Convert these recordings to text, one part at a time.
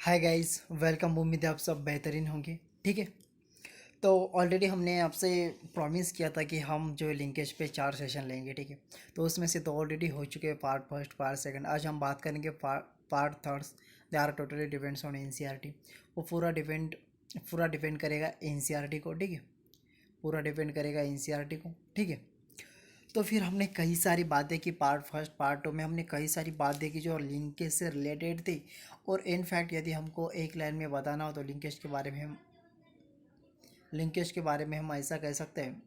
Hi guys, welcome. उम्मीद है आप सब बेहतरीन होंगे। ठीक है। तो ऑलरेडी हमने आपसे प्रॉमिस किया था कि हम जो लिंकेज पे 4 सेशन लेंगे। ठीक है। तो उसमें से दो ऑलरेडी हो चुके हैं, पार्ट फर्स्ट पार्ट सेकंड। आज हम बात करेंगे part third. They are totally depends on NCERT. वो पूरा डिपेंड करेगा एनसीईआरटी को। ठीक है। पूरा डिपेंड करेगा एनसीईआरटी को। ठीक है। तो फिर हमने कई सारी बातें की, पार्ट फर्स्ट पार्ट टू में हमने कई सारी बातें की जो लिंकेज से रिलेटेड थी। और इनफैक्ट यदि हमको एक लाइन में बताना हो तो लिंकेज के बारे में हम ऐसा कह सकते हैं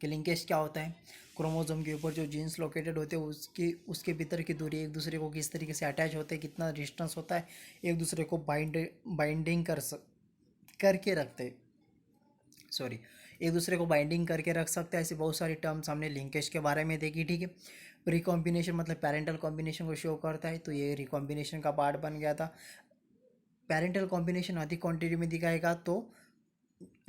कि लिंकेज क्या होता है। क्रोमोसोम के ऊपर जो जीन्स लोकेटेड होते हैं उसकी उसके भीतर की दूरी एक दूसरे को किस तरीके से अटैच होते हैं, कितना डिस्टेंस होता है, एक दूसरे को बाइंडिंग करके रखते हैं। सॉरी, एक दूसरे को बाइंडिंग करके रख सकते हैं। ऐसी बहुत सारी टर्म्स हमने लिंकेज के बारे में देखी। ठीक है। रिकॉम्बिनेशन मतलब पेरेंटल कॉम्बिनेशन को शो करता है, तो ये रिकॉम्बिनेशन का पार्ट बन गया था। पेरेंटल कॉम्बिनेशन अधिक क्वांटिटी में दिखाएगा तो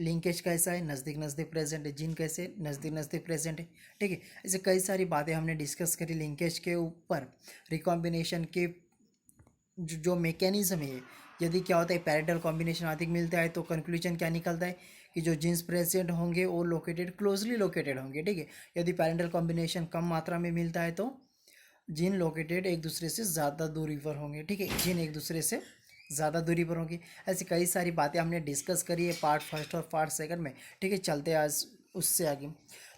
लिंकेज कैसा है, नज़दीक नज़दीक प्रेजेंट है। जीन कैसे नज़दीक नज़दीक प्रेजेंट है। ठीक है। ऐसे कई सारी बातें हमने डिस्कस करी लिंकेज के ऊपर। रिकॉम्बिनेशन के जो मैकेनिज्म है, यदि क्या होता है पैरेंटल कॉम्बिनेशन अधिक मिलता है तो कंक्लूजन क्या निकलता है कि जो जीन्स प्रेजेंट होंगे वो क्लोजली लोकेटेड होंगे। ठीक है। यदि पैरेंटल कॉम्बिनेशन कम मात्रा में मिलता है तो जीन लोकेटेड एक दूसरे से ज़्यादा दूरी पर होंगे। ठीक है। जीन एक दूसरे से ज़्यादा दूरी पर होंगी। ऐसी कई सारी बातें हमने डिस्कस करी है पार्ट फर्स्ट और पार्ट सेकंड में। ठीक है। चलते हैं आज उससे आगे।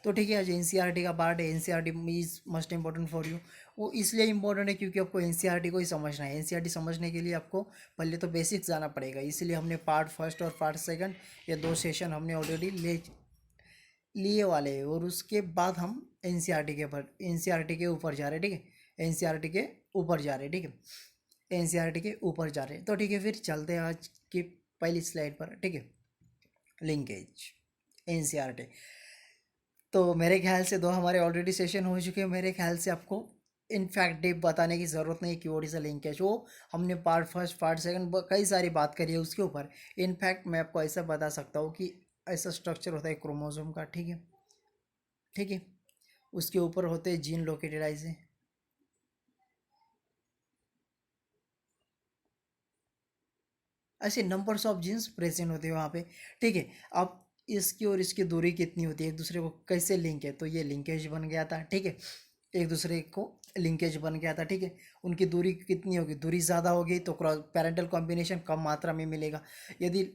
तो ठीक है, आज एनसीईआरटी का पार्ट है। NCERT is must important for you. वो इसलिए इम्पोर्टेंट है क्योंकि आपको एनसीईआरटी को ही समझना है। एनसीईआरटी समझने के लिए आपको पहले तो बेसिक्स जाना पड़ेगा। इसलिए हमने पार्ट फर्स्ट और पार्ट सेकंड ये दो सेशन हमने ऑलरेडी ले लिए वाले हैं। और उसके बाद हम एनसीईआरटी के ऊपर जा रहे हैं। ठीक है। एनसीईआरटी के ऊपर जा रहे हैं। ठीक है। एनसीईआरटी के ऊपर जा रहे हैं। तो ठीक है, फिर चलते हैं आज की पहली स्लाइड पर। ठीक है। Linkage NCERT. तो मेरे ख्याल से दो हमारे ऑलरेडी सेशन हो चुके हैं। मेरे ख्याल से आपको इनफैक्ट डीप बताने की ज़रूरत नहीं कि व्हाट इज़ अ लिंकेज। वो हमने पार्ट फर्स्ट पार्ट सेकंड कई सारी बात करी है उसके ऊपर। इनफैक्ट मैं आपको ऐसा बता सकता हूँ कि ऐसा स्ट्रक्चर होता है क्रोमोसोम का। ठीक है। ठीक है। उसके ऊपर होते हैं जीन लोकेटेड ऐसे। ऐसे नंबर्स ऑफ जीन्स प्रेजेंट होते हैं वहाँ पे। ठीक है। अब इसकी और इसकी दूरी कितनी होती है, एक दूसरे को कैसे लिंक है, तो ये लिंकेज बन गया था। ठीक है। एक दूसरे को लिंकेज बन गया था। ठीक है। उनकी दूरी कितनी होगी, दूरी ज़्यादा होगी तो क्रॉस पैरेंटल कॉम्बिनेशन कम मात्रा में मिलेगा। यदि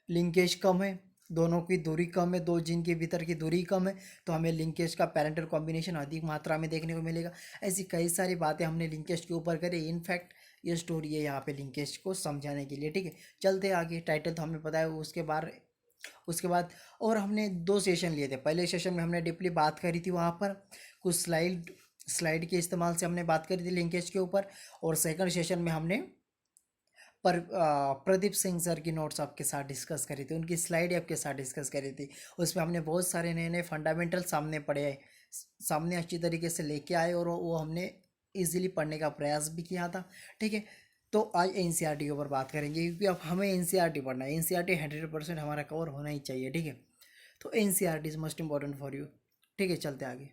लिंकेज कम है, दोनों की दूरी कम है, दो जीन के भीतर की दूरी कम है, तो हमें लिंकेज का पैरेंटल कॉम्बिनेशन अधिक मात्रा में देखने को मिलेगा। ऐसी कई सारी बातें हमने लिंकेज के ऊपर करी। इनफैक्ट ये स्टोरी है यहाँ पे लिंकेज को समझाने के लिए। ठीक है। चलते आगे। टाइटल तो हमें पता है। उसके बाद और हमने दो सेशन लिए थे। पहले सेशन में हमने डीपली बात करी थी, वहाँ पर कुछ स्लाइड के इस्तेमाल से हमने बात करी थी लिंकेज के ऊपर। और सेकंड सेशन में हमने प्रदीप सिंह सर की नोट्स आपके साथ डिस्कस करी थी, उनकी स्लाइड आपके साथ डिस्कस करी थी। उसमें हमने बहुत सारे नए नए फंडामेंटल सामने पढ़े हैं, सामने अच्छी तरीके से लेके आए और वो हमने इजीली पढ़ने का प्रयास भी किया था। ठीक है। तो आज एनसीईआरटी के ऊपर बात करेंगे क्योंकि अब हमें एनसीईआरटी पढ़ना है। एनसीईआरटी 100% हमारा कवर होना ही चाहिए। ठीक है। तो NCERT is most important for you. ठीक है। चलते आगे।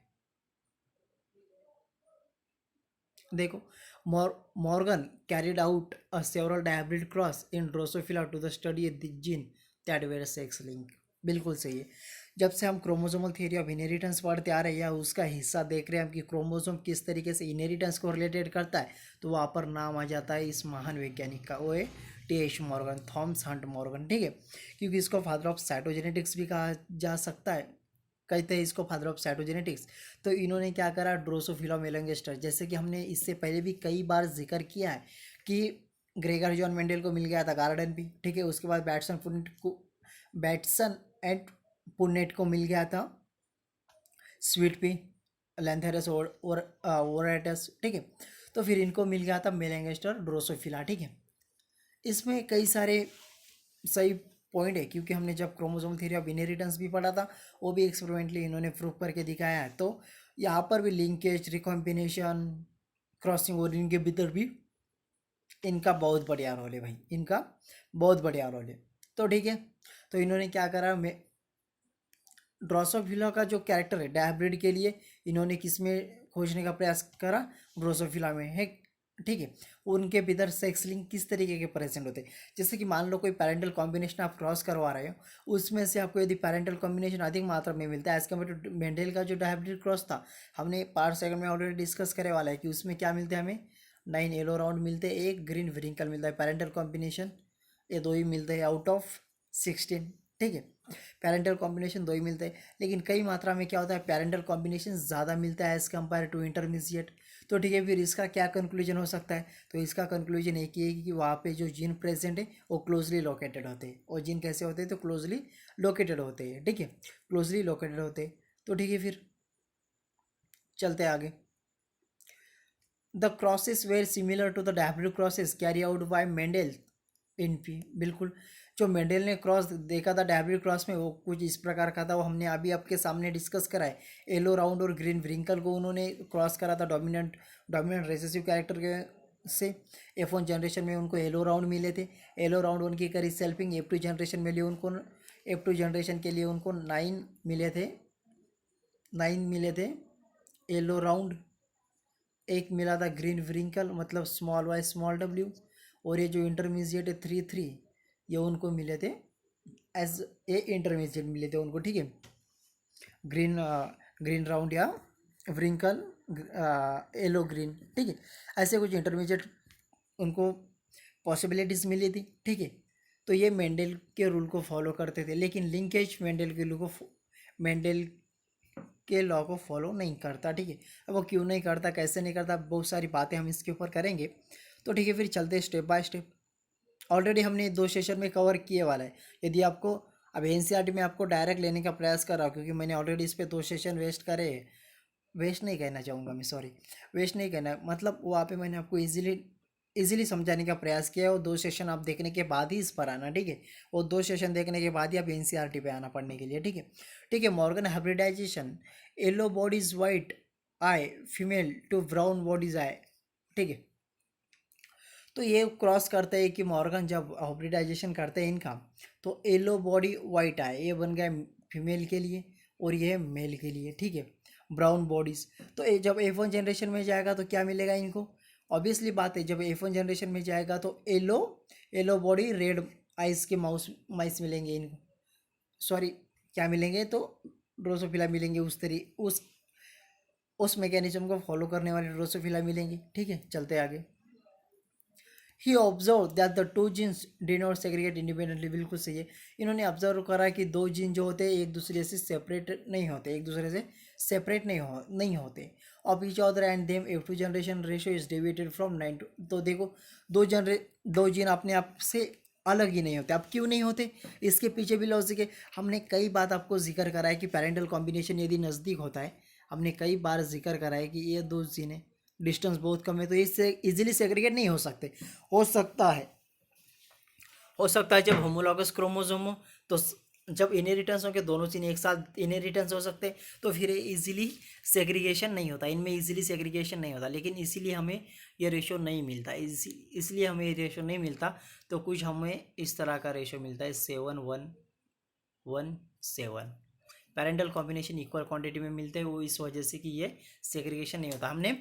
देखो, Morgan carried out a several dihybrid cross in Drosophila to the study the gene that were sex link. बिल्कुल सही है। जब से हम क्रोमोसोमल थियरी ऑफ इनहेरिटेंस पढ़ते आ रहे हैं या उसका हिस्सा देख रहे हैं हम कि क्रोमोसोम किस तरीके से इनहेरिटेंस को रिलेटेड करता है, तो वहाँ पर नाम आ जाता है इस महान वैज्ञानिक का। वो है T H Morgan, Thomas Hunt Morgan. ठीक है। क्योंकि इसको फादर ऑफ साइटोजेनेटिक्स भी कहा जा सकता है, कहते हैं इसको फादर ऑफ साइटोजेनेटिक्स। तो इन्होंने क्या करा, ड्रोसोफिला मेलंगेस्टर, जैसे कि हमने इससे पहले भी कई बार जिक्र किया है कि ग्रेगर जॉन मेंडल को मिल गया था गार्डन भी। ठीक है। उसके बाद बैटसन एंड पुन्नेट को मिल गया था स्वीट पी, लैंथेरस और ओरेटस। ठीक है। तो फिर इनको मिल गया था मेलंगेस्टर ड्रोसोफिला। ठीक है। इसमें कई सारे सही पॉइंट है क्योंकि हमने जब क्रोमोसोम थ्योरी ऑफ इनहेरिटेंस भी पढ़ा था वो भी एक्सपेरिमेंटली इन्होंने प्रूव करके दिखाया है। तो यहाँ पर भी लिंकेज, रिकॉम्बिनेशन, क्रॉसिंग और इनके भीतर भी इनका बहुत बढ़िया रोल है भाई, इनका बहुत बढ़िया रोल है। तो ठीक है। तो इन्होंने क्या करा, मैं ड्रोसोफिला का जो कैरेक्टर है डायब्रिड के लिए इन्होंने किस में खोजने का प्रयास करा, ड्रोसोफिला में है। ठीक है, उनके भीतर सेक्स लिंक किस तरीके के प्रेजेंट होते हैं। जैसे कि मान लो कोई पैरेंटल कॉम्बिनेशन आप क्रॉस करवा रहे हो, उसमें से आपको यदि पैरेंटल कॉम्बिनेशन अधिक मात्रा में मिलता है एज कम्पेयर टू मेंडल का जो हाइब्रिड क्रॉस था, हमने पार्ट सेकंड में ऑलरेडी डिस्कस करे वाला है कि उसमें क्या मिलते हैं हमें, 9 येलो राउंड मिलते हैं, एक ग्रीन व्रिंकल मिलता है। पैरेंटल कॉम्बिनेशन ये दो ही मिलते हैं आउट ऑफ 16। ठीक है, पैरेंटल कॉम्बिनेशन दो ही मिलते हैं, लेकिन कई मात्रा में क्या होता है पैरेंटल कॉम्बिनेशन ज़्यादा मिलता है एज़ कम्पेयर टू इंटरमीडिएट। तो ठीक है, फिर इसका क्या कंक्लूजन हो सकता है, तो इसका कंक्लूजन एक ही है कि वहाँ पे जो जीन प्रेजेंट है वो क्लोजली लोकेटेड होते हैं। और जीन कैसे होते हैं, तो क्लोजली लोकेटेड होते हैं। ठीक है, क्लोजली लोकेटेड होते हैं। तो ठीक है, फिर चलते हैं आगे। The crosses were similar to the dihybrid crosses carried out by Mendel in pea. बिल्कुल, जो मेंडल ने क्रॉस देखा था डैब्ल्यू क्रॉस में वो कुछ इस प्रकार का था, वो हमने अभी आपके सामने डिस्कस करा है। येलो राउंड और ग्रीन व्रिंकल को उन्होंने क्रॉस करा था डोमिनेंट डोमिनेंट रिसेसिव कैरेक्टर के से। F1 जनरेशन में उनको येलो राउंड मिले थे। येलो राउंड उनकी करी सेल्फिंग। F2 जनरेशन में लिए उनको F2 जनरेशन के लिए उनको 9 मिले थे, 9 मिले थे येलो राउंड। एक मिला था ग्रीन व्रिंकल मतलब स्मॉल वाई स्मॉल डब्ल्यू। और ये जो इंटरमीडिएट है 3 3, ये उनको मिले थे एज ए इंटरमीडिएट मिले थे उनको। ठीक है, ग्रीन ग्रीन राउंड या व्रिंकल येलो ग्रीन। ठीक है, ऐसे कुछ इंटरमीडिएट उनको पॉसिबिलिटीज़ मिली थी। ठीक है, तो ये मेंडल के रूल को फॉलो करते थे, लेकिन लिंकेज मेंडल के लॉ को फॉलो नहीं करता। ठीक है, अब वो क्यों नहीं करता, कैसे नहीं करता, बहुत सारी बातें हम इसके ऊपर करेंगे। तो ठीक है, फिर चलते स्टेप बाय स्टेप। ऑलरेडी हमने 2 सेशन में कवर किए वाला है। यदि आपको अब एनसीईआरटी में आपको डायरेक्ट लेने का प्रयास कर रहा हूँ, क्योंकि मैंने ऑलरेडी इस पर 2 सेशन वेस्ट करे। वेस्ट नहीं कहना चाहूँगा मैं, सॉरी, वेस्ट नहीं कहना, मतलब वहाँ पे मैंने आपको इजीली समझाने का प्रयास किया है। और 2 सेशन आप देखने के बाद ही इस पर आना। ठीक है, और 2 सेशन देखने के बाद ही आप एनसीईआरटी पे आना पढ़ने के लिए। ठीक है, ठीक है। Morgan hybridisation, yellow bodies white eye female to brown bodies eye. ठीक है, तो ये क्रॉस करते हैं कि मॉर्गन जब हाइब्रिडाइजेशन करते हैं इनका, तो येलो बॉडी वाइट आए, ये बन गया फीमेल के लिए और ये है मेल के लिए। ठीक है, ब्राउन बॉडीज। तो जब F1 जनरेशन में जाएगा तो क्या मिलेगा इनको, ऑब्वियसली बात है, जब F1 जनरेशन में जाएगा तो येलो बॉडी रेड आइस के माइस मिलेंगे इनको, सॉरी क्या मिलेंगे, तो ड्रोसोफिला मिलेंगे। उस मैकेनिज्म को फॉलो करने वाले ड्रोसोफिला मिलेंगे। ठीक है, चलते आगे। He observe that the two genes did not segregate independently. बिल्कुल सही है, इन्होंने ऑब्जर्व करा कि 2 जीन जो होते हैं एक दूसरे से सेपरेट नहीं होते, नहीं होते। Of each other and them F2 generation ratio is deviated from 9 तो देखो, 2 जीन अपने आप से अलग ही नहीं होते। अब क्यों नहीं होते, इसके पीछे भी लॉजिक है। हमने कई बार आपको जिक्र करा है कि पैरेंटल कॉम्बिनेशन यदि नज़दीक होता है, हमने कई बार जिक्र करा है कि ये 2 जीन है, डिस्टेंस बहुत कम है, तो इससे इजीली सेग्रीगेट नहीं हो सकते। हो सकता है जब होमोलॉगस क्रोमोसोम हो, तो जब इनहेरिटेंस हो के दोनों जीन एक साथ इनहेरिटेंस हो सकते हैं, तो फिर इजीली सेग्रीगेशन नहीं होता, इनमें इजीली सेग्रीगेशन नहीं होता। लेकिन इसीलिए हमें ये रेशो नहीं मिलता, इसलिए हमें ये रेशो नहीं मिलता। तो कुछ हमें इस तरह का रेशो मिलता है 7-1-1-7। पैरेंटल कॉम्बिनेशन इक्वल क्वांटिटी में मिलते हैं, वो इस वजह से कि ये सेग्रीगेशन नहीं होता। हमने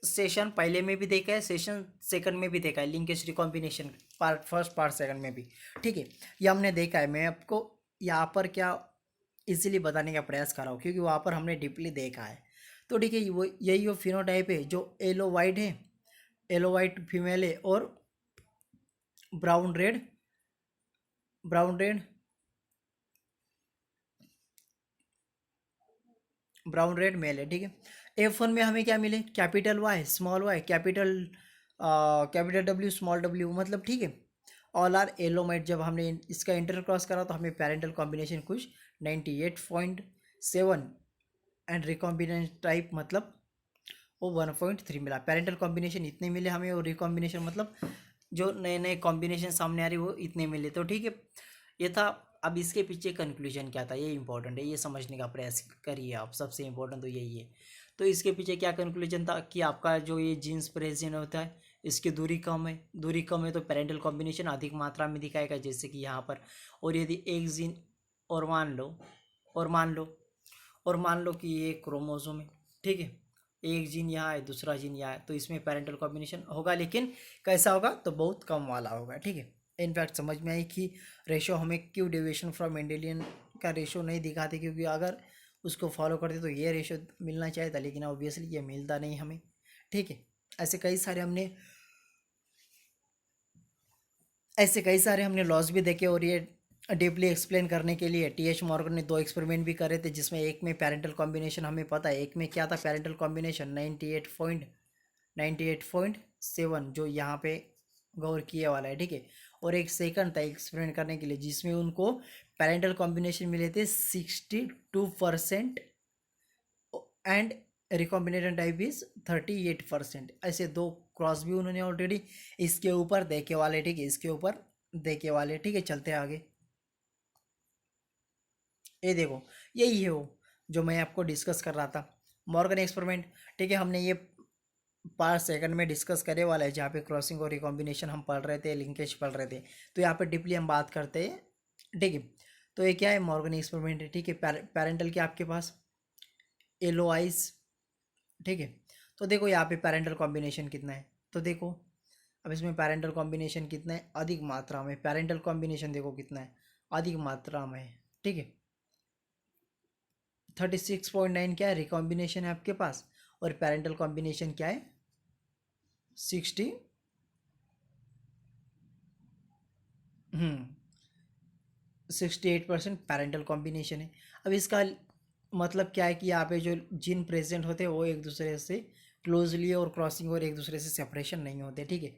सेशन पहले में भी देखा है, सेशन सेकंड में भी देखा है, linkage recombination part first part second में भी। ठीक है, ये हमने देखा है। मैं आपको यहाँ पर क्या इजीली बताने का प्रयास कर रहा हूँ, क्योंकि वहाँ पर हमने डीपली देखा है। तो ठीक है, वो यही वो फिनोटाइप है जो येलो वाइट है, येलो वाइट फीमेल है और ब्राउन रेड मेल है। ठीक है, F1 में हमें क्या मिले, capital Y small Y, capital W small W, मतलब ठीक है, ऑल आर एलोमेट। जब हमने इसका इंटर क्रॉस करा तो हमें पैरेंटल कॉम्बिनेशन कुछ 98.7 एंड रिकॉम्बिनेशन टाइप मतलब वो 1.3 मिला। पैरेंटल कॉम्बिनेशन इतने मिले हमें, और रिकॉम्बिनेशन मतलब जो नए नए कॉम्बिनेशन सामने आ रही वो इतने मिले। तो ठीक है, ये था। अब इसके पीछे कंक्लूजन क्या था, ये इंपॉर्टेंट है, ये समझने का प्रयास करिए आप, सबसे इंपॉर्टेंट तो यही है। तो इसके पीछे क्या कंक्लूजन था कि आपका जो ये जीन्स प्रेजेंट होता है इसकी दूरी कम है, तो पैरेंटल कॉम्बिनेशन अधिक मात्रा में दिखाएगा, जैसे कि यहाँ पर। और यदि एक जीन और मान लो कि ये क्रोमोसोम है, ठीक है, एक जीन यहाँ है, दूसरा जीन यहाँ है, तो इसमें पेरेंटल कॉम्बिनेशन होगा, लेकिन कैसा होगा, तो बहुत कम वाला होगा, ठीक है। इनफैक्ट समझ में आई कि रेशो हमें क्यों डेविएशन फ्रॉम मेंडेलियन का रेशो नहीं दिखाते, क्योंकि अगर उसको फॉलो करते तो ये रेशो मिलना चाहिए था, लेकिन ऑब्वियसली ये मिलता नहीं हमें, ठीक है। ऐसे कई सारे हमने लॉस भी देखे, और ये डीपली एक्सप्लेन करने के लिए टीएच मॉर्गन ने 2 एक्सपेरिमेंट भी करे थे, जिसमें एक में पेरेंटल कॉम्बिनेशन हमें पता है, एक में क्या था पेरेंटल कॉम्बिनेशन 98.7 जो यहाँ पे गौर किए वाला है, ठीक है। और एक सेकंड था एक्सपेरिमेंट करने के लिए, जिसमें उनको पेरेंटल कॉम्बिनेशन मिले थे 62% एंड रिकॉम्बिनेशन टाइप इज 38%। ऐसे 2 क्रॉस भी उन्होंने ऑलरेडी इसके ऊपर देखे वाले, ठीक है, इसके ऊपर देखे वाले, ठीक है। चलते हैं आगे। ये देखो, यही है वो जो मैं आपको डिस्कस कर रहा था, मॉर्गन एक्सपेरिमेंट, ठीक है। हमने ये 5 सेकंड में डिस्कस करे वाला है, जहाँ पे क्रॉसिंग और रिकॉम्बिनेशन हम पढ़ रहे थे, लिंकेज पढ़ रहे थे, तो यहाँ पे डीपली हम बात करते हैं, ठीक है। तो ये क्या है, मॉर्गन एक्सपेरिमेंट है, ठीक है। पेरेंटल के आपके पास एलोआइस, ठीक है। तो देखो यहाँ पे पेरेंटल कॉम्बिनेशन कितना है, तो देखो अब इसमें पेरेंटल कॉम्बिनेशन कितना है, अधिक मात्रा में पेरेंटल कॉम्बिनेशन देखो कितना है, अधिक मात्रा में, ठीक है। 36.9 क्या है, रिकॉम्बिनेशन है आपके पास, और पेरेंटल कॉम्बिनेशन क्या है 60, 68% पेरेंटल कॉम्बिनेशन है। अब इसका मतलब क्या है कि यहाँ पे जो जीन प्रेजेंट होते हैं वो एक दूसरे से क्लोजली और क्रॉसिंग और एक दूसरे से सेपरेशन नहीं होते, ठीक है।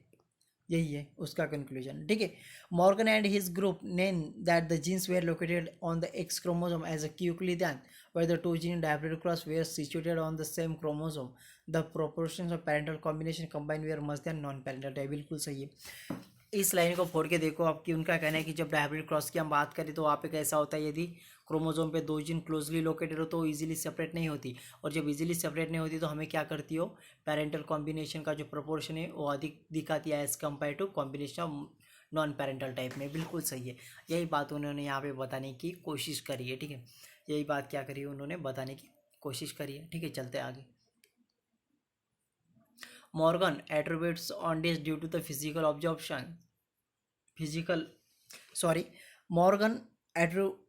यही है उसका कंक्लूजन, ठीक है। Morgan and his group name that the genes were located on the X chromosome as a quickly than where the 2 gene diabetic cross were situated on the same chromosome, the proportions of parental combination combined were much than non-parental type। बिल्कुल सही है। इस line को फोड़ के देखो आपकी, उनका कहना है कि जब डायबिटिक क्रॉस की हम बात करें तो वहाँ पे कैसा होता है, यदि क्रोमोसोम पे 2 जीन क्लोजली लोकेटेड हो तो इजीली सेपरेट नहीं होती, और जब इजीली सेपरेट नहीं होती तो हमें क्या करती हो, पेरेंटल कॉम्बिनेशन का जो प्रोपोर्शन है वो अधिक दिखाती है as compare to combination of non parental type में। बिल्कुल सही है, यही बात उन्होंने यहाँ पे बताने की कोशिश करी है, ठीक है। यही बात क्या करी है, उन्होंने बताने की कोशिश करी है, ठीक है। चलते आगे। Morgan attributes on this due to the physical sorry Morgan एट्रू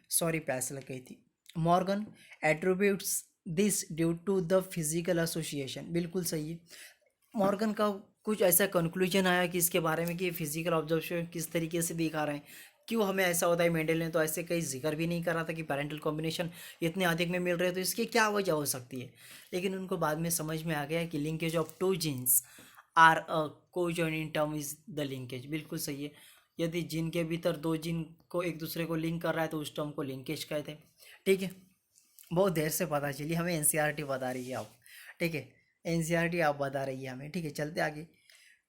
सॉरी पैसे लग गई थी। Morgan attributes this due to the physical association, बिल्कुल सही है। मॉर्गन का कुछ ऐसा कंक्लूजन आया कि इसके बारे में कि फिजिकल ऑब्जर्वेशन किस तरीके से दिखा रहे हैं, क्यों हमें ऐसा होता है। मेंडल ने तो ऐसे कहीं जिक्र भी नहीं करा था कि पेरेंटल कॉम्बिनेशन इतने अधिक में मिल रहे हैं, तो इसकी क्या वजह हो सकती है। लेकिन उनको बाद में समझ में आ गया कि linkage of 2 genes are a conjoining term is the linkage, बिल्कुल सही है। यदि जीन के भीतर 2 जीन को एक दूसरे को लिंक कर रहा है तो उस टर्म को लिंकेज कहते हैं, ठीक है। बहुत देर से पता चली हमें, एनसीईआरटी बता रही है आप, ठीक है। एनसीईआरटी आप बता रही है हमें, ठीक है। चलते आगे।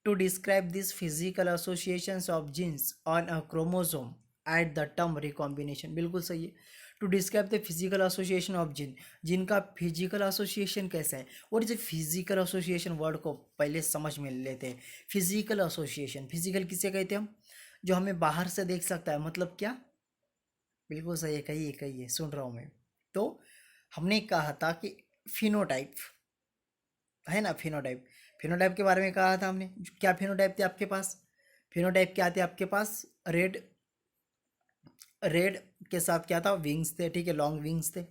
To describe this physical associations of genes on a chromosome at the term recombination, बिल्कुल सही है। To describe the physical association of gene, जिन का फिजिकल एसोसिएशन कैसा है, what is a physical association, word को पहले समझ में लेते हैं। फिजिकल एसोसिएशन, फिजिकल किसे कहते हैं हम, जो हमें बाहर से देख सकता है, मतलब क्या, बिल्कुल सही है, कही है सुन रहा हूँ मैं। तो हमने कहा था कि फिनोटाइप है ना, फिनोटाइप, फिनोटाइप के बारे में कहा था हमने। क्या फिनोटाइप थे आपके पास, फिनोटाइप क्या थे आपके पास, रेड, रेड के साथ क्या था, विंग्स थे, ठीक है, लॉन्ग विंग्स थे,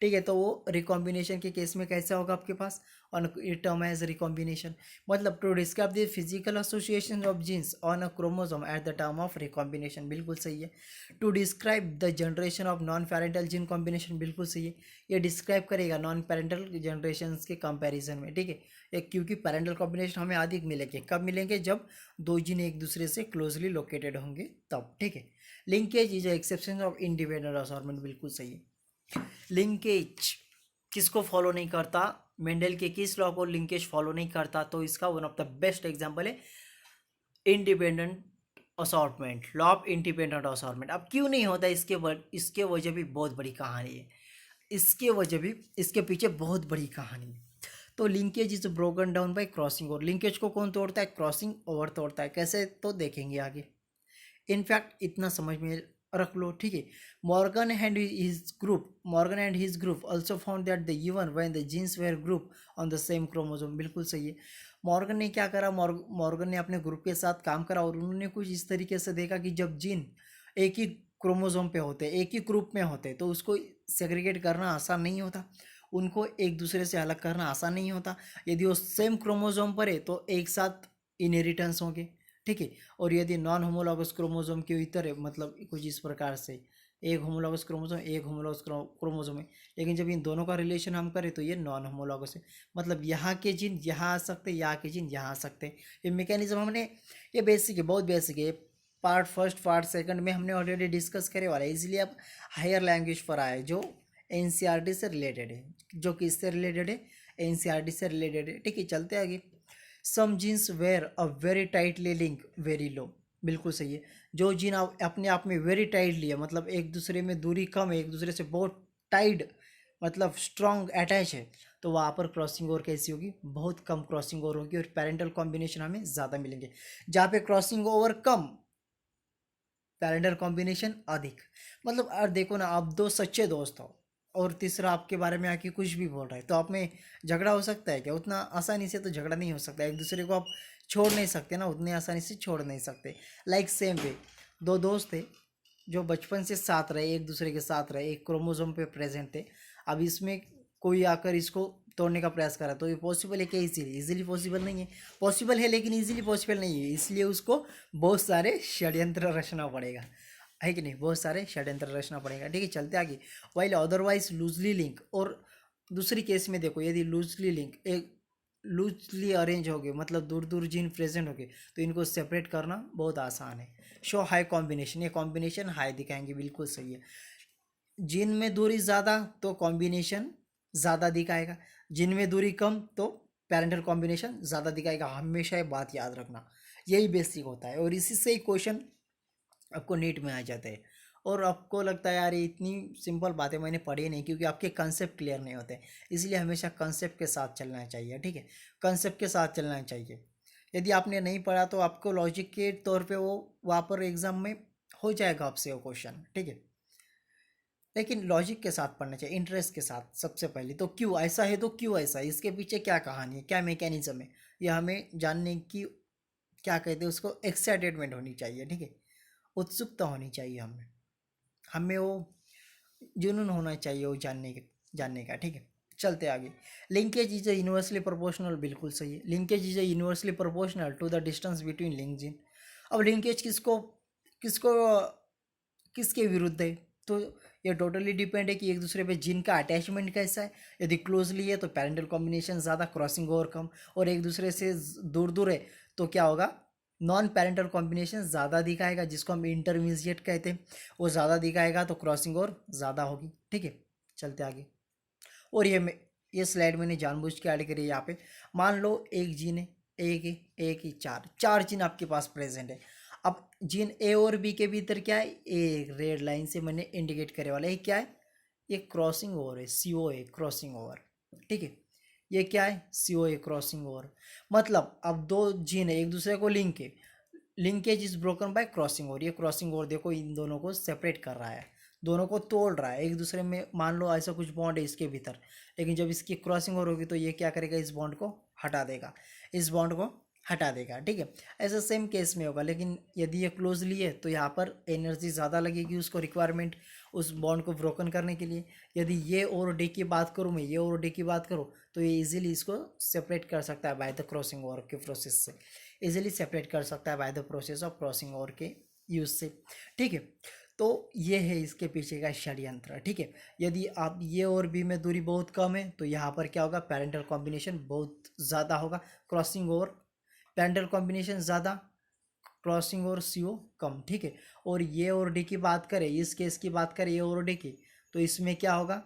ठीक है। तो वो रिकॉम्बिनेशन के केस में कैसा होगा आपके पास, ऑन टर्म एज रिकॉम्बिनेशन, मतलब to describe the physical association of genes on a chromosome at the term of recombination, बिल्कुल सही है। To describe the generation of non parental gene combination, बिल्कुल सही है। ये डिस्क्राइब करेगा नॉन पैरेंटल जनरेशन के कंपेरिजन में, ठीक है। एक क्योंकि पैरेंटल कॉम्बिनेशन हमें अधिक मिलेंगे, कब मिलेंगे, जब 2 जीन एक दूसरे से क्लोजली लोकेटेड होंगे तब, ठीक है। Linkage is exception of independent assortment, बिल्कुल सही है। लिंकेज किसको फॉलो नहीं करता, मेंडल के किस लॉ को लिंकेज फॉलो नहीं करता, तो इसका one of the best example है independent assortment, law of independent assortment. अब क्यों नहीं होता, इसके वजह भी बहुत बड़ी कहानी है, इसके वजह भी, इसके पीछे बहुत बड़ी कहानी है। तो linkage is broken down by crossing, और लिंकेज को कौन तोड़ता है, क्रॉसिंग ओवर तोड़ता है, कैसे, तो देखेंगे आगे। इनफैक्ट इतना समझ में रख लो, ठीक है। Morgan and his group also found that the even when the genes were group on the same chromosome, बिल्कुल सही है। मॉर्गन ने क्या करा, मॉर्गन ने अपने ग्रुप के साथ काम करा और उन्होंने कुछ इस तरीके से देखा कि जब जीन एक ही क्रोमोसोम पे होते, एक ही ग्रुप में होते, तो उसको सेग्रीगेट करना आसान नहीं होता, उनको एक दूसरे से अलग करना आसान नहीं होता। यदि वो सेम क्रोमोसोम पर है तो एक साथ इनहेरिटेंस होंगे, ठीक है। और यदि नॉन होमोलॉगस क्रोमोसोम के इतर है, मतलब कुछ इस प्रकार से एक होमोलॉगस क्रोमोसोम, एक होमोलॉगस क्रोमोसोम है, लेकिन जब इन दोनों का रिलेशन हम करें तो ये नॉन होमोलॉगस है, मतलब यहाँ के जीन यहाँ आ सकते, यहाँ के जीन यहाँ आ सकते। ये मैकेनिज्म हमने, ये बेसिक है, बहुत बेसिक है। पार्ट फर्स्ट पार्ट सेकंड में हमने ऑलरेडी डिस्कस करे वाला है, इसलिए अब हायर लैंग्वेज पर आए जो एनसीईआरटी से रिलेटेड है, जो किससे रिलेटेड है, एनसीईआरटी से रिलेटेड है, ठीक है। चलते आगे। Some genes were a very tightly link very low, बिल्कुल सही है। जो जीन अपने आप में वेरी टाइटली है, मतलब एक दूसरे में दूरी कम है, एक दूसरे से बहुत टाइट, मतलब स्ट्रॉन्ग अटैच है, तो वहाँ पर क्रॉसिंग ओवर कैसी होगी, बहुत कम क्रॉसिंग ओवर होगी और पैरेंटल कॉम्बिनेशन हमें ज़्यादा मिलेंगे। जहाँ पे क्रॉसिंग ओवर कम, पैरेंटल कॉम्बिनेशन अधिक। मतलब और देखो ना, आप दो सच्चे दोस्त हो और तीसरा आपके बारे में आके कुछ भी बोल रहा है, तो आप में झगड़ा हो सकता है क्या? उतना आसानी से तो झगड़ा नहीं हो सकता, एक दूसरे को आप छोड़ नहीं सकते ना, उतनी आसानी से छोड़ नहीं सकते। लाइक सेम वे, दो दोस्त थे जो बचपन से साथ रहे, एक दूसरे के साथ रहे, एक क्रोमोसोम पे प्रेजेंट थे। अब इसमें कोई आकर इसको तोड़ने का प्रयास करा तो ये पॉसिबल है क्या? इजीली इजीली पॉसिबल नहीं है, पॉसिबल है लेकिन इजीली पॉसिबल नहीं है, इसलिए उसको बहुत सारे षड्यंत्र रचना पड़ेगा, है कि नहीं, बहुत सारे षड्यंत्र रचना पड़ेगा, ठीक है। चलते आगे। वाइल अदरवाइज लूजली लिंक, और दूसरी केस में देखो, यदि लूजली लिंक एक लूजली अरेंज हो गए, मतलब दूर दूर जीन प्रेजेंट हो गए, तो इनको सेपरेट करना बहुत आसान है। शो हाई कॉम्बिनेशन, ये कॉम्बिनेशन हाई दिखाएंगे, बिल्कुल सही है। जिन में दूरी ज़्यादा तो कॉम्बिनेशन ज़्यादा दिखाएगा, जिन में दूरी कम तो पैरेंटल कॉम्बिनेशन ज़्यादा दिखाएगा, हमेशा ये बात याद रखना, यही बेसिक होता है और इसी से ही क्वेश्चन आपको नीट में आ जाते हैं। और आपको लगता है यार ये इतनी सिंपल बातें मैंने पढ़ी नहीं, क्योंकि आपके कंसेप्ट क्लियर नहीं होते, इसलिए हमेशा कंसेप्ट के साथ चलना चाहिए, ठीक है, कंसेप्ट के साथ चलना चाहिए। यदि आपने नहीं पढ़ा तो आपको लॉजिक के तौर पे वो वहाँ पर एग्जाम में हो जाएगा आपसे वो क्वेश्चन, ठीक है, लेकिन लॉजिक के साथ पढ़ना चाहिए, इंटरेस्ट के साथ। सबसे पहले तो क्यों ऐसा है, तो क्यों ऐसा है, इसके पीछे क्या कहानी है, क्या मैकेनिज्म है, यह हमें जानने की, क्या कहते हैं उसको, एक्साइटेडमेंट होनी चाहिए, ठीक है, उत्सुकता होनी चाहिए हमें, हमें वो जुनून होना चाहिए वो जानने का, ठीक है। चलते आगे। Linkage is a universally proportional, बिल्कुल सही है, linkage is a universally proportional to the distance between link gene. अब लिंकेज किसको किसको किसके विरुद्ध है, तो ये टोटली डिपेंड है कि एक दूसरे पे जीन का अटैचमेंट कैसा है। यदि क्लोजली है तो पैरेंटल कॉम्बिनेशन ज़्यादा, क्रॉसिंग ओवर कम, और एक दूसरे से दूर दूर है तो क्या होगा, नॉन पैरेंटल कॉम्बिनेशन ज़्यादा दिखाएगा, जिसको हम इंटरमीडिएट कहते हैं, वो ज़्यादा दिखाएगा, तो क्रॉसिंग ओवर ज़्यादा होगी, ठीक है। चलते आगे। और ये स्लाइड मैंने जानबूझ के ऐड करी है यहाँ पे। मान लो एक जीन है, एक ही चार चार जीन आपके पास प्रेजेंट है। अब जीन ए और बी के भीतर क्या है, एक रेड लाइन से मैंने इंडिकेट करे वाला है, क्या है, ये क्रॉसिंग ओवर है, सी ओ ए क्रॉसिंग ओवर, ठीक है। ये क्या है, सी ओ ए क्रॉसिंग ओवर, मतलब अब दो जीन है, एक दूसरे को लिंक है, linkage is broken by crossing over, ये क्रॉसिंग ओवर देखो इन दोनों को सेपरेट कर रहा है, दोनों को तोड़ रहा है एक दूसरे में। मान लो ऐसा कुछ बॉन्ड है इसके भीतर, लेकिन जब इसकी क्रॉसिंग ओवर होगी तो ये क्या करेगा, इस बॉन्ड को हटा देगा, इस बॉन्ड को हटा देगा, ठीक है। ऐसा सेम केस में होगा, लेकिन यदि ये क्लोजली है तो यहाँ पर एनर्जी ज़्यादा लगेगी उसको, रिक्वायरमेंट उस बॉन्ड को ब्रोकन करने के लिए। यदि ये और डी की बात करूँ मैं, ये और डी की बात करूँ, तो ये इजीली इसको सेपरेट कर सकता है बाय द क्रॉसिंग ओवर के प्रोसेस से, इजीली सेपरेट कर सकता है by the process of crossing over के यूज से, ठीक है। तो ये है इसके पीछे का षड्यंत्र, ठीक है। यदि आप ये और बी में दूरी बहुत कम है तो यहाँ पर क्या होगा, पैरेंटल कॉम्बिनेशन बहुत ज़्यादा होगा, क्रॉसिंग ओवर पैरेंटल कॉम्बिनेशन ज़्यादा, क्रॉसिंग ओवर सीओ कम, ठीक है। और ये और डी की बात करें, इस केस की बात करें ये और डी की, तो इसमें क्या होगा,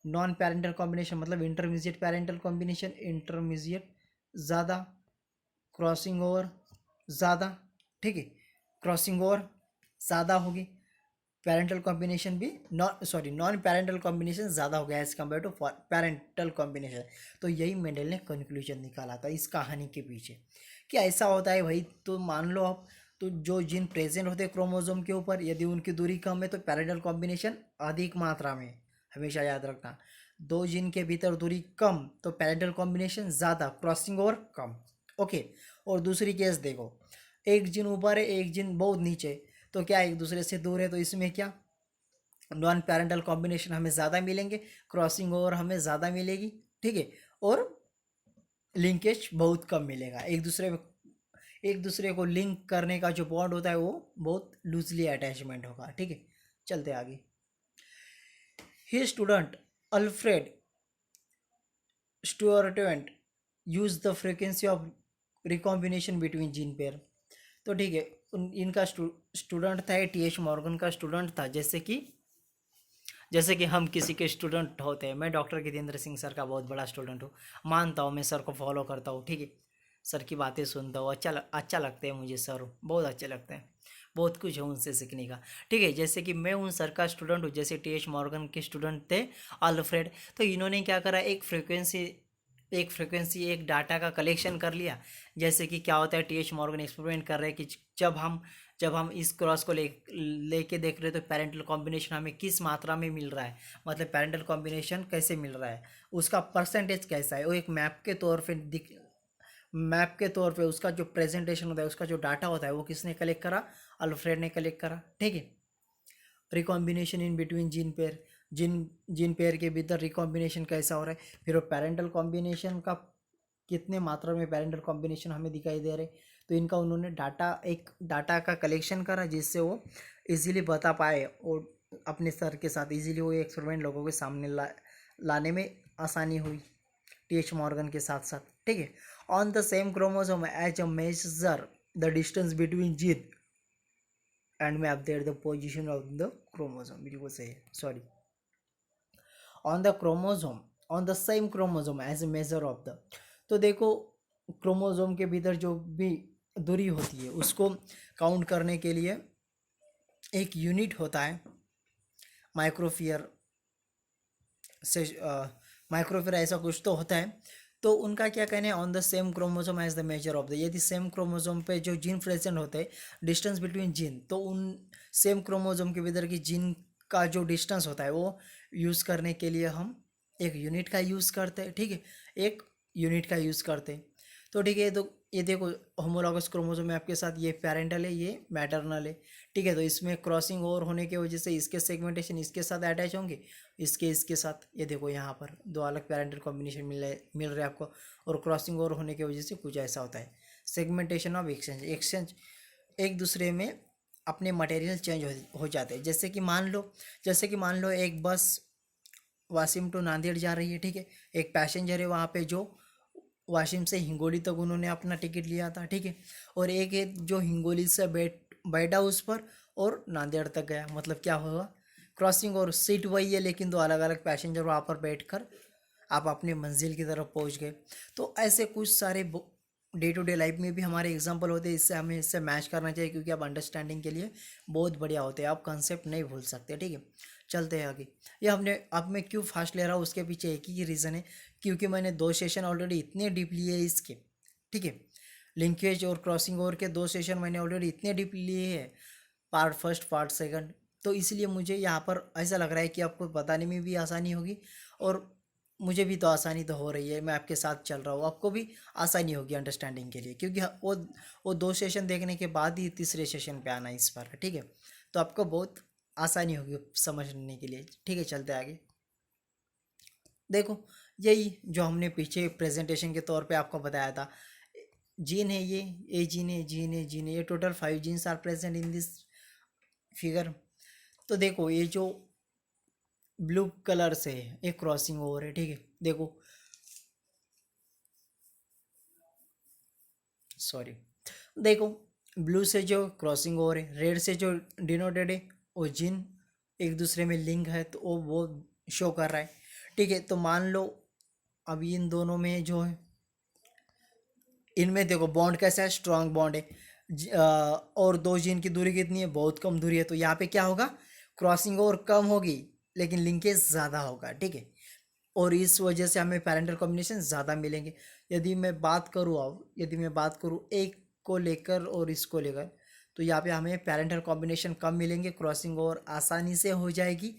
नॉन पैरेंटल कॉम्बिनेशन, मतलब इंटरमीडिएट पैरेंटल कॉम्बिनेशन, इंटरमीडिएट ज़्यादा, क्रॉसिंग ओवर ज़्यादा, ठीक है, क्रॉसिंग ओवर ज़्यादा होगी, पैरेंटल कॉम्बिनेशन भी नॉन पैरेंटल कॉम्बिनेशन ज़्यादा हो गया as compare to parental combination. तो यही मेंडल ने कंक्लूजन निकाला था इस कहानी के पीछे कि ऐसा होता है भाई, तो मान लो आप, तो जो जीन प्रेजेंट होते हैं क्रोमोसोम के ऊपर, यदि उनकी दूरी कम है तो पैरेंटल कॉम्बिनेशन अधिक मात्रा में, हमेशा याद रखना। दो जीन के भीतर दूरी कम तो पैरेंटल कॉम्बिनेशन ज़्यादा, क्रॉसिंग ओवर कम। ओके। और दूसरी केस देखो, एक जीन ऊपर है एक जीन बहुत नीचे, तो क्या एक दूसरे से दूर है, तो इसमें क्या नॉन पैरेंटल कॉम्बिनेशन हमें ज़्यादा मिलेंगे, क्रॉसिंग ओवर हमें ज़्यादा मिलेगी, ठीक है। और लिंकेज बहुत कम मिलेगा, एक दूसरे को लिंक करने का जो बॉन्ड होता है वो बहुत लूजली अटैचमेंट होगा, ठीक है। चलते आगे। He student Alfred Sturtevant use the frequency of recombination between gene pair. तो ठीक है, इनका स्टूडेंट था, टी एच मॉर्गन का स्टूडेंट था। जैसे कि हम किसी के स्टूडेंट होते हैं, मैं डॉक्टर जितेंद्र सिंह सर का बहुत बड़ा स्टूडेंट हूँ, मानता हूँ, मैं सर को फॉलो करता हूँ, ठीक है। सर की बातें सुनता हूँ, अच्छा लगता है मुझे, सर बहुत अच्छे लगते हैं, बहुत कुछ है उनसे सीखने का, ठीक है। जैसे कि मैं उन सर का स्टूडेंट हूँ, जैसे टी एच मॉर्गन के स्टूडेंट थे अल्फ्रेड। तो इन्होंने क्या करा, एक डाटा का कलेक्शन कर लिया। जैसे कि क्या होता है, टी एच मॉर्गन एक्सपेरिमेंट कर रहे हैं कि जब हम इस क्रॉस को लेके देख रहे हैं तो पैरेंटल कॉम्बिनेशन हमें किस मात्रा में मिल रहा है, मतलब पैरेंटल कॉम्बिनेशन कैसे मिल रहा है, उसका परसेंटेज कैसा है, वो एक मैप के तौर पे उसका जो प्रेजेंटेशन होता है, उसका जो डाटा होता है, वो किसने कलेक्ट करा, अल्फ्रेड ने कलेक्ट करा, ठीक है। Recombination in between gene pair के भीतर रिकॉम्बिनेशन कैसा हो रहा है, फिर वो पैरेंटल कॉम्बिनेशन का कितने मात्रा में पैरेंटल कॉम्बिनेशन हमें दिखाई दे रहे, तो इनका उन्होंने डाटा का कलेक्शन करा, जिससे वो इजीली बता पाए और अपने सर के साथ इजीली वो एक्सपेरिमेंट लोगों के सामने लाने में आसानी हुई, टी एच मॉर्गन के साथ साथ, ठीक है। On the same chromosome as a measure the distance between gene and may update the position of the chromosome, बिल्कुल सही है, sorry. On the same chromosome as a measure of the, तो देखो क्रोमोसोम के भीतर जो भी दूरी होती है उसको काउंट करने के लिए एक यूनिट होता है, माइक्रोफियर से माइक्रोफियर ऐसा कुछ तो होता है। तो उनका क्या कहना है, on the same chromosome as the major of the, यदि सेम क्रोमोसोम पे जो जीन प्रेजेंट होते हैं, डिस्टेंस बिटवीन जीन, तो उन सेम क्रोमोसोम के भीतर की जीन का जो डिस्टेंस होता है वो यूज़ करने के लिए हम एक यूनिट का यूज़ करते हैं, ठीक है, एक यूनिट का यूज़ करते हैं। तो ठीक है, तो ये देखो होमोलॉगस क्रोमोसोम है आपके साथ, ये पैरेंटल है, ये मैटरनल है, ठीक है। तो इसमें क्रॉसिंग ओवर होने की वजह से इसके सेगमेंटेशन इसके साथ अटैच होंगे, इसके साथ, ये देखो यहाँ पर दो अलग पैरेंटल कॉम्बिनेशन मिल रहे हैं आपको, और क्रॉसिंग ओवर होने की वजह से कुछ ऐसा होता है, सेगमेंटेशन ऑफ एक्सचेंज एक दूसरे में अपने मटेरियल चेंज हो जाते हैं। जैसे कि मान लो एक बस वाशिम टू नांदेड़ जा रही है, ठीक है, एक पैसेंजर है वहाँ पे जो वाशिम से हिंगोली तक उन्होंने अपना टिकट लिया था, ठीक है, और एक है जो हिंगोली से बैठा उस पर और नांदेड़ तक गया, मतलब क्या होगा, क्रॉसिंग, और सीट वही है लेकिन दो अलग अलग पैसेंजर वहाँ पर बैठकर आप अपनी मंजिल की तरफ पहुँच गए। तो ऐसे कुछ सारे डे टू डे लाइफ में भी हमारे एग्जांपल होते हैं, इससे हमें इससे मैच करना चाहिए, क्योंकि आप अंडरस्टैंडिंग के लिए बहुत बढ़िया होते हैं, आप कंसेप्ट नहीं भूल सकते, ठीक है। चलते हैं आगे। ये अब मैं क्यों फास्ट ले रहा हूँ उसके पीछे एक ही रीज़न है, क्योंकि मैंने दो सेशन ऑलरेडी इतने डीप लिए हैं इसके, ठीक है, लिंकेज और क्रॉसिंग ओवर के दो सेशन मैंने ऑलरेडी इतने डीप लिए हैं, पार्ट फर्स्ट पार्ट सेकंड, तो इसलिए मुझे यहाँ पर ऐसा लग रहा है कि आपको बताने में भी आसानी होगी, और मुझे भी तो आसानी तो हो रही है, मैं आपके साथ चल रहा हूँ, आपको भी आसानी होगी अंडरस्टैंडिंग के लिए, क्योंकि वो दो सेशन देखने के बाद ही तीसरे सेशन पे आना इस पर, ठीक है, तो आपको बहुत आसानी होगी समझने के लिए, ठीक है। चलते आगे। देखो यही जो हमने पीछे प्रेजेंटेशन के तौर पे आपको बताया था, जीन है ये जीन है, ये total 5 genes are present in this figure. तो देखो ये जो ब्लू कलर से है एक क्रॉसिंग ओवर है, ठीक है, देखो सॉरी, देखो ब्लू से जो क्रॉसिंग ओवर है, रेड से जो डिनोटेड है वो जीन एक दूसरे में लिंक है, तो वो शो कर रहा है, ठीक है। तो मान लो अभी इन दोनों में जो है, इनमें देखो बॉन्ड कैसा है, स्ट्रांग बॉन्ड है, और दो जीन की दूरी कितनी है, बहुत कम दूरी है, तो यहाँ पे क्या होगा, क्रॉसिंग ओवर कम होगी लेकिन लिंकेज ज़्यादा होगा, ठीक है, और इस वजह से हमें पैरेंटल कॉम्बिनेशन ज़्यादा मिलेंगे। यदि मैं बात करूँ एक को लेकर और इसको लेकर, तो यहाँ पे हमें पेरेंटल कॉम्बिनेशन कम मिलेंगे, क्रॉसिंग ओवर आसानी से हो जाएगी।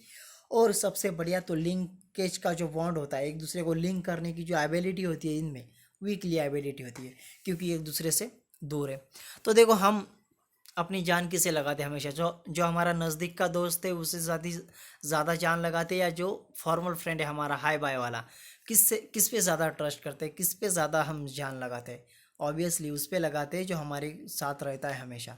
और सबसे बढ़िया तो लिंकेज का जो बॉन्ड होता है, एक दूसरे को लिंक करने की जो एबिलिटी होती है इनमें, वीकली एबिलिटी होती है, क्योंकि एक दूसरे से दूर है। तो देखो हम अपनी जान किसे लगाते हैं हमेशा, जो जो हमारा नज़दीक का दोस्त है उससे ज़्यादा जान लगाते हैं, या जो फॉर्मल फ्रेंड है हमारा हाई बाय वाला, किस पे ज़्यादा ट्रस्ट करते हैं, किस पे ज़्यादा हम जान लगाते हैं? ऑब्वियसली उस पे लगाते हैं जो हमारे साथ रहता है हमेशा।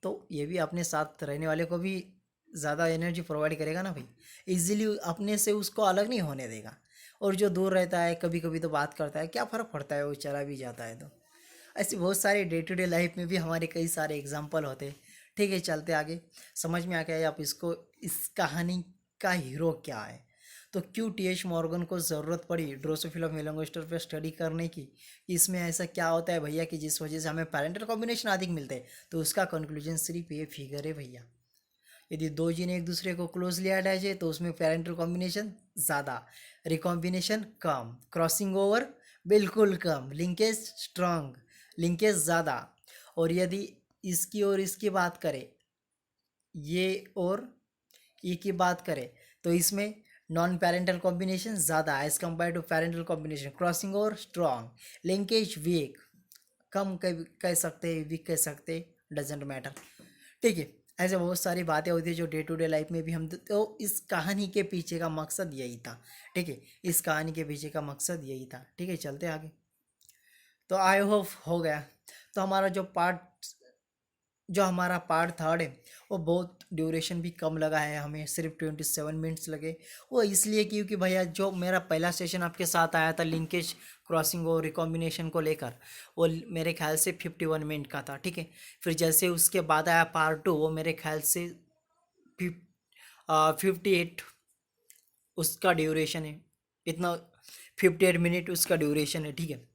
तो ये भी अपने साथ रहने वाले को भी ज़्यादा एनर्जी प्रोवाइड करेगा ना भाई, इजीली अपने से उसको अलग नहीं होने देगा। और जो दूर रहता है कभी कभी तो बात करता है, क्या फ़र्क पड़ता है, वो चला भी जाता है। तो ऐसी बहुत सारे डे टू डे लाइफ में भी हमारे कई सारे एग्जाम्पल होते हैं। ठीक है, चलते आगे। समझ में आ गया आप इसको, इस कहानी का हीरो क्या है? तो क्यों टी.एच. मॉर्गन को ज़रूरत पड़ी ड्रोसोफिला मेलंगोस्टर पे स्टडी करने की? इसमें ऐसा क्या होता है भैया कि जिस वजह से हमें पैरेंटल कॉम्बिनेशन अधिक मिलते हैं? तो उसका कंक्लूजन सिर्फ ये फिगर है भैया। यदि दो जीन एक दूसरे को क्लोजली अटैच है तो उसमें पैरेंटल कॉम्बिनेशन ज़्यादा, रिकॉम्बिनेशन कम, क्रॉसिंग ओवर बिल्कुल कम, लिंकेज स्ट्रांग, लिंकेज ज़्यादा। और यदि इसकी और इसकी बात करें, ये और ये की बात करें, तो इसमें नॉन पेरेंटल कॉम्बिनेशन ज़्यादा as compare to parental combination, crossing over strong, linkage weak, कम कह सकते हैं, वीक कह सकते हैं, डजेंट मैटर। ठीक है, ऐसे बहुत सारी बातें होती है जो डे टू डे लाइफ में भी हम, तो इस कहानी के पीछे का मकसद यही था। ठीक है, इस कहानी के पीछे का मकसद यही था। ठीक है, चलते आगे। तो आई होप हो गया। तो हमारा पार्ट थर्ड है वो बहुत ड्यूरेशन भी कम लगा है, हमें सिर्फ 27 मिनट्स लगे। वो इसलिए क्योंकि भैया जो मेरा पहला सेशन आपके साथ आया था लिंकेज, क्रॉसिंग और रिकॉम्बिनेशन को लेकर, वो मेरे ख्याल से 51 मिनट का था। ठीक है, फिर जैसे उसके बाद आया पार्ट 2, वो मेरे ख्याल से 58 उसका ड्यूरेशन है, इतना 58 मिनट उसका ड्यूरेशन है। ठीक है,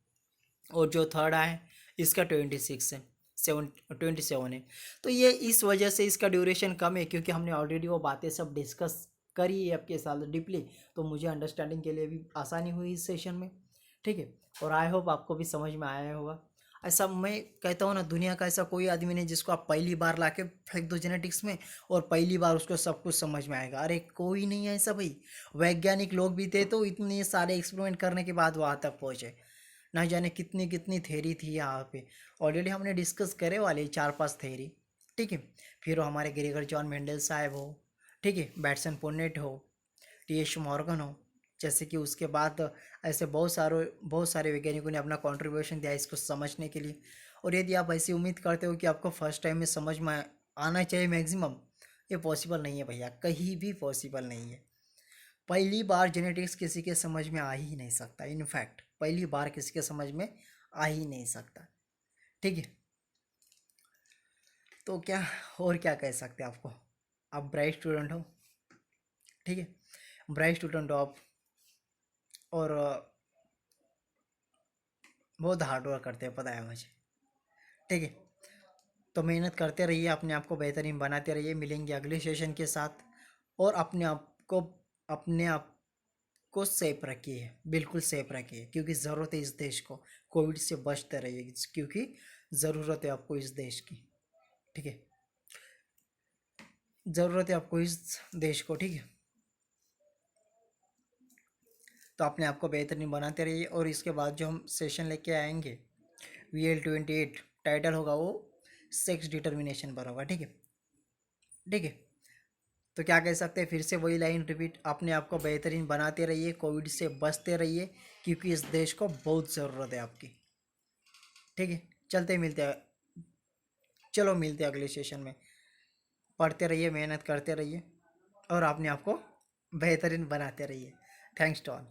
और जो थर्ड आया इसका 26 है, 27 है। तो ये इस वजह से इसका ड्यूरेशन कम है, क्योंकि हमने ऑलरेडी वो बातें सब डिस्कस करी है आपके साथ डीपली, तो मुझे अंडरस्टैंडिंग के लिए भी आसानी हुई इस सेशन में। ठीक है, और आई होप आपको भी समझ में आया होगा। ऐसा मैं कहता हूँ ना, दुनिया का ऐसा कोई आदमी नहीं जिसको आप पहली बार लाके फेंक दो जेनेटिक्स में और पहली बार उसको सब कुछ समझ में आएगा। अरे कोई नहीं है ऐसा भाई। वैज्ञानिक लोग भी थे तो इतने सारे एक्सपेरिमेंट करने के बाद वहाँ तक पहुँचे। ना जाने कितनी कितनी थेरी थी यहाँ पे, ऑलरेडी हमने डिस्कस करे वाले 4-5 थेरी। ठीक है, फिर वो हमारे ग्रेगर जॉन मेंडल साहब हो, ठीक है, बैटसन पुन्नेट हो, टी.एच. मॉर्गन हो, जैसे कि उसके बाद ऐसे बहुत सारे वैज्ञानिकों ने अपना कंट्रीब्यूशन दिया इसको समझने के लिए। और यदि आप ऐसी उम्मीद करते हो कि आपको फर्स्ट टाइम में समझ में आना चाहिए मैक्सिमम, ये पॉसिबल नहीं है भैया, कहीं भी पॉसिबल नहीं है। पहली बार जेनेटिक्स किसी के समझ में आ ही नहीं सकता, इनफैक्ट पहली बार किसी के समझ में आ ही नहीं सकता। ठीक है, तो क्या और क्या कह सकते हैं आपको, आप ब्राइट स्टूडेंट हो। ठीक है, ब्राइट स्टूडेंट हो आप, और बहुत हार्ड वर्क करते हैं, पता है मुझे। ठीक है, तो मेहनत करते रहिए, अपने आप को बेहतरीन बनाते रहिए। मिलेंगे अगले सेशन के साथ। और अपने आप को सेफ रखिए, बिल्कुल सेफ रखिए, क्योंकि ज़रूरत है इस देश को। कोविड से बचते रहिए, क्योंकि ज़रूरत है आपको इस देश की। ठीक है, ज़रूरत है आपको इस देश को। ठीक है, तो अपने आप को बेहतरीन बनाते रहिए। और इसके बाद जो हम सेशन लेके आएंगे VL28, टाइटल होगा वो सेक्स डिटर्मिनेशन पर होगा। ठीक है, ठीक है, तो क्या कह सकते हैं, फिर से वही लाइन रिपीट, अपने आप को बेहतरीन बनाते रहिए, कोविड से बचते रहिए, क्योंकि इस देश को बहुत ज़रूरत है आपकी। ठीक है, चलते मिलते हैं, चलो मिलते हैं अगले सेशन में। पढ़ते रहिए, मेहनत करते रहिए, और अपने आप को बेहतरीन बनाते रहिए। Thanks to all.